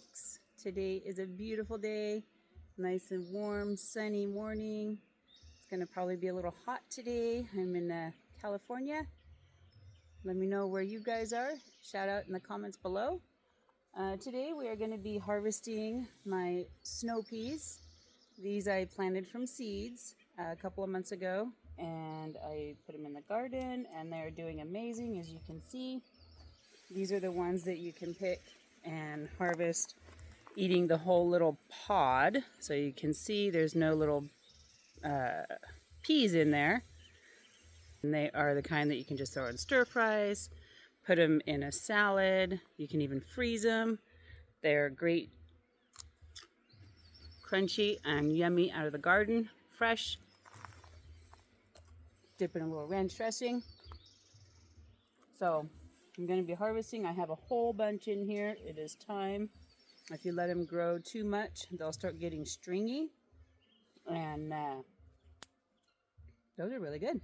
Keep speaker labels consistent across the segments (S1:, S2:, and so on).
S1: folks. Today is a beautiful day, nice and warm, sunny morning. It's going to probably be a little hot today. I'm in California. Let me know where you guys are. Shout out in the comments below. Today we are going to be harvesting my snow peas. These I planted from seeds a couple of months ago, and I put them in the garden, and they're doing amazing, as you can see. These are the ones that you can pick and harvest eating the whole little pod. So you can see there's no little peas in there. And they are the kind that you can just throw in stir fries, put them in a salad. You can even freeze them. They're great, crunchy and yummy out of the garden, fresh. Dip in a little ranch dressing. So I'm going to be harvesting. I have a whole bunch in here. It is time. If you let them grow too much, they'll start getting stringy. And those are really good.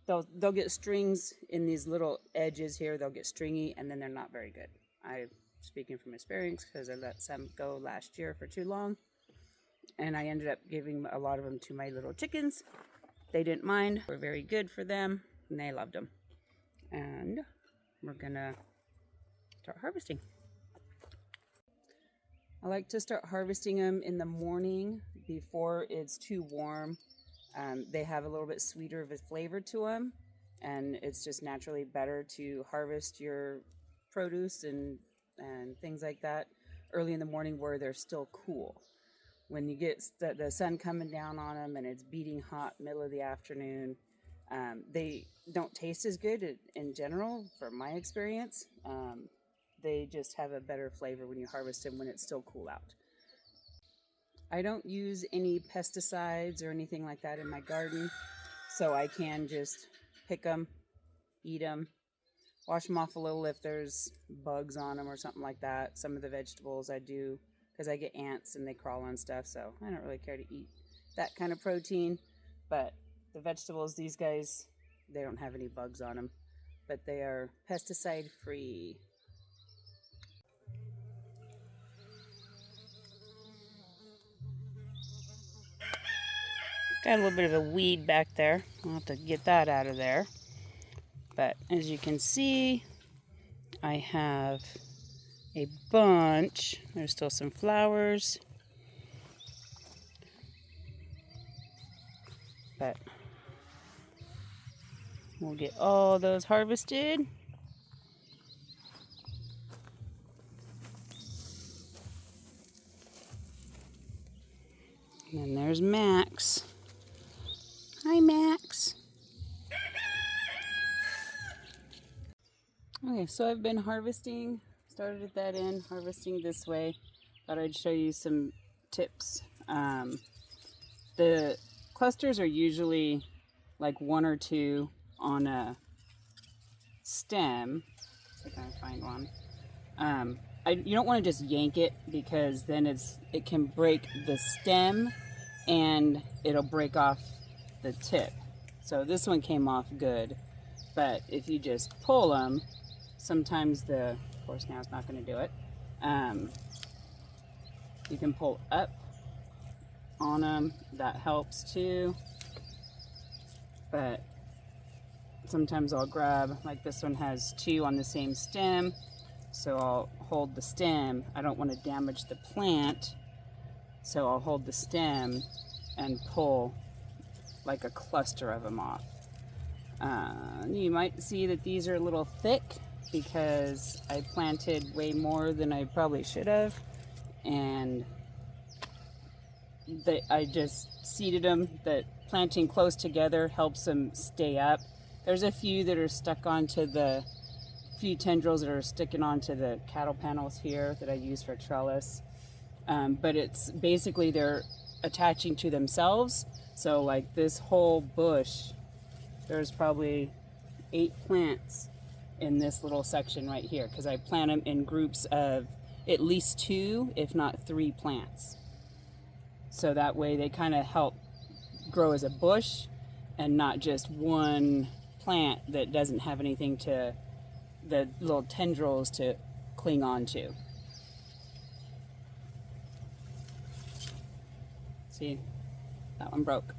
S1: They'll get strings in these little edges here. They'll get stringy, and then they're not very good. I'm speaking from experience because I let some go last year for too long. And I ended up giving a lot of them to my little chickens. They didn't mind. They were very good for them. And they loved them. And we're gonna start harvesting. I like to start harvesting them in the morning before it's too warm. They have a little bit sweeter of a flavor to them, and it's just naturally better to harvest your produce and things like that early in the morning where they're still cool. When you get the sun coming down on them and it's beating hot middle of the afternoon, they don't taste as good in general, from my experience. They just have a better flavor when you harvest them when it's still cool out. I don't use any pesticides or anything like that in my garden, so I can just pick them, eat them, wash them off a little if there's bugs on them or something like that. Some of the vegetables I do because I get ants and they crawl on stuff, so I don't really care to eat that kind of protein. But the vegetables, these guys, they don't have any bugs on them, but they are pesticide free. Got a little bit of a weed back there. I'll have to get that out of there. But as you can see, I have a bunch. There's still some flowers. But we'll get all those harvested. And then there's Max. Hi, Max. Okay, so I've been harvesting. Started at that end, harvesting this way. Thought I'd show you some tips. The clusters are usually like one or two on a stem. See if I can find one. You don't want to just yank it because then it can break the stem and it'll break off the tip. So this one came off good, but if you just pull them, sometimes of course now it's not going to do it. You can pull up on them, that helps too. But sometimes I'll grab, like this one has two on the same stem, so I'll hold the stem. I don't want to damage the plant, so I'll hold the stem and pull like a cluster of them off. You might see that these are a little thick because I planted way more than I probably should have, and I just seeded them. That planting close together helps them stay up. There's a few that are stuck onto the few tendrils that are sticking onto the cattle panels here that I use for trellis. But it's basically they're attaching to themselves. So like this whole bush, there's probably 8 plants in this little section right here because I plant them in groups of at least 2, if not 3 plants. So that way they kind of help grow as a bush and not just one plant that doesn't have anything to, the little tendrils to cling on to. See, that one broke.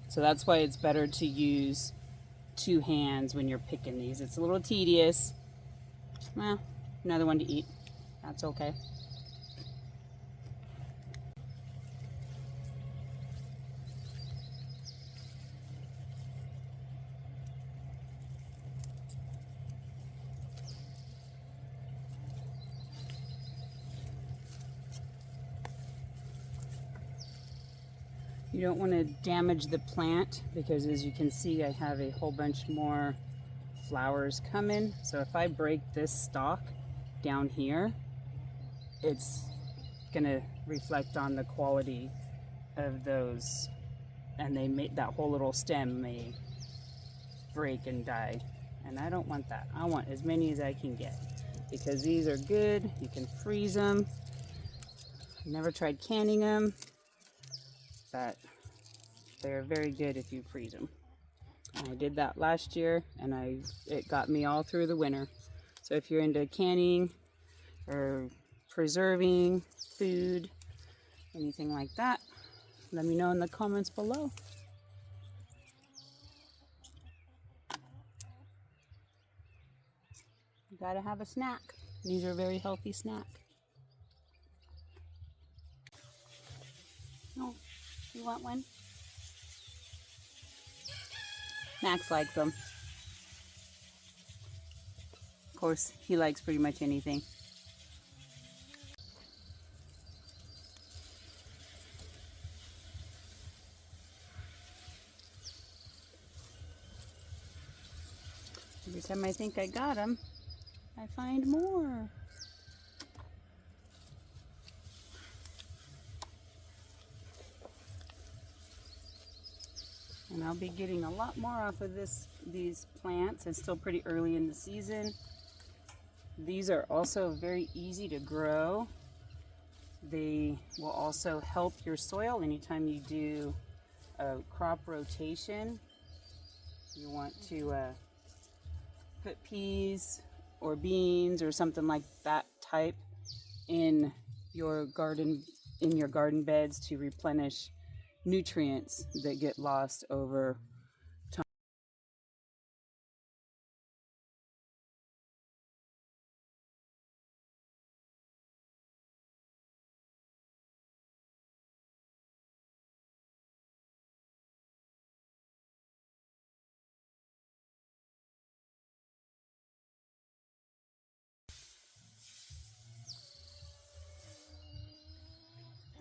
S1: So that's why it's better to use 2 hands when you're picking these. It's a little tedious. Well, another one to eat. That's okay. You don't want to damage the plant because, as you can see, I have a whole bunch more flowers coming. So if I break this stalk down here, it's going to reflect on the quality of those, and they may, that whole little stem may break and die, and I don't want that. I want as many as I can get because these are good. You can freeze them. I've never tried canning them, but they're very good if you freeze them. I did that last year, and it got me all through the winter. So if you're into canning or preserving food, anything like that, let me know in the comments below. You gotta have a snack. These are a very healthy snack. Oh, you want one? Max likes them. Of course, he likes pretty much anything. Every time I think I got him, I find more. And I'll be getting a lot more off of these plants. It's still pretty early in the season. These are also very easy to grow. They will also help your soil anytime you do a crop rotation. You want to put peas or beans or something like that type in your garden beds to replenish nutrients that get lost over time.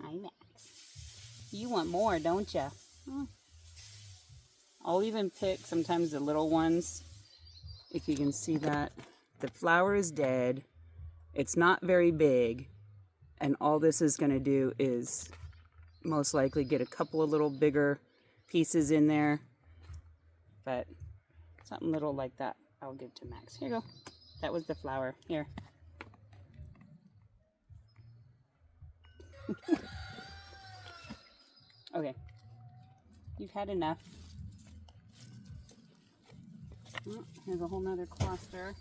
S1: Hi, Max. You want more, don't you? I'll even pick sometimes the little ones. If you can see that, the flower is dead. It's not very big, and all this is going to do is most likely get a couple of little bigger pieces in there, but something little like that I'll give to Max. Here you go. That was the flower. Here. Okay, you've had enough. Oh, here's a whole nother cluster.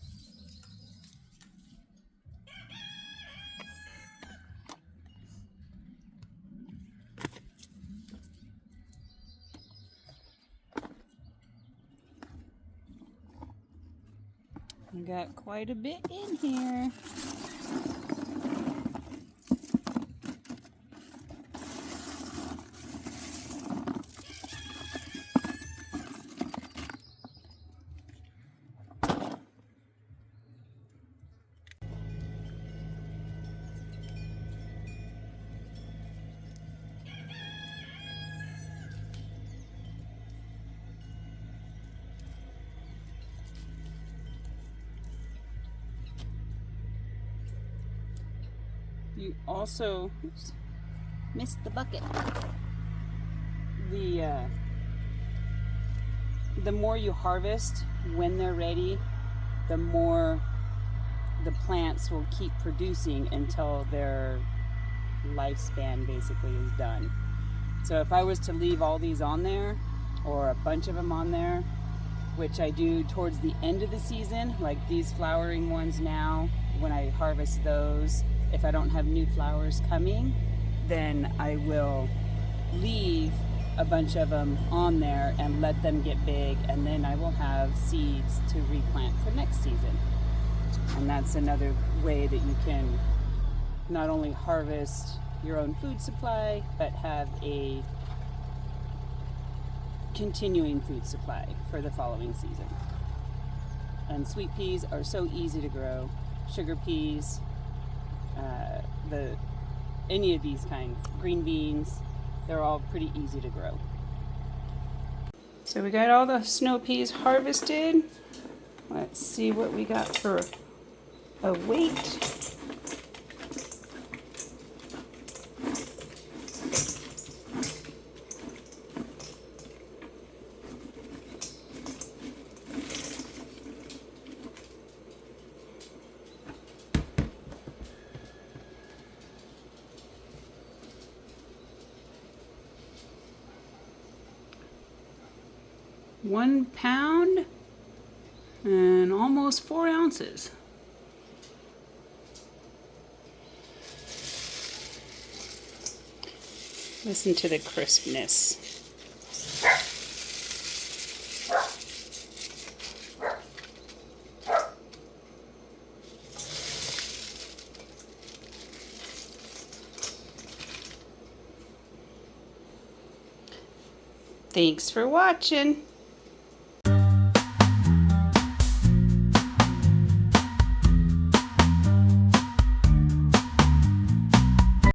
S1: We got quite a bit in here. You also missed the bucket. The more you harvest when they're ready, the more the plants will keep producing until their lifespan basically is done. So if I was to leave all these on there, or a bunch of them on there, which I do towards the end of the season, like these flowering ones now, when I harvest those, if I don't have new flowers coming, then I will leave a bunch of them on there and let them get big, and then I will have seeds to replant for next season. And that's another way that you can not only harvest your own food supply, but have a continuing food supply for the following season. And sweet peas are so easy to grow. Sugar peas, any of these kind, green beans, they're all pretty easy to grow. So we got all the snow peas harvested. Let's see what we got for a weight. £1 and almost 4 ounces. Listen to the crispness. Thanks for watching.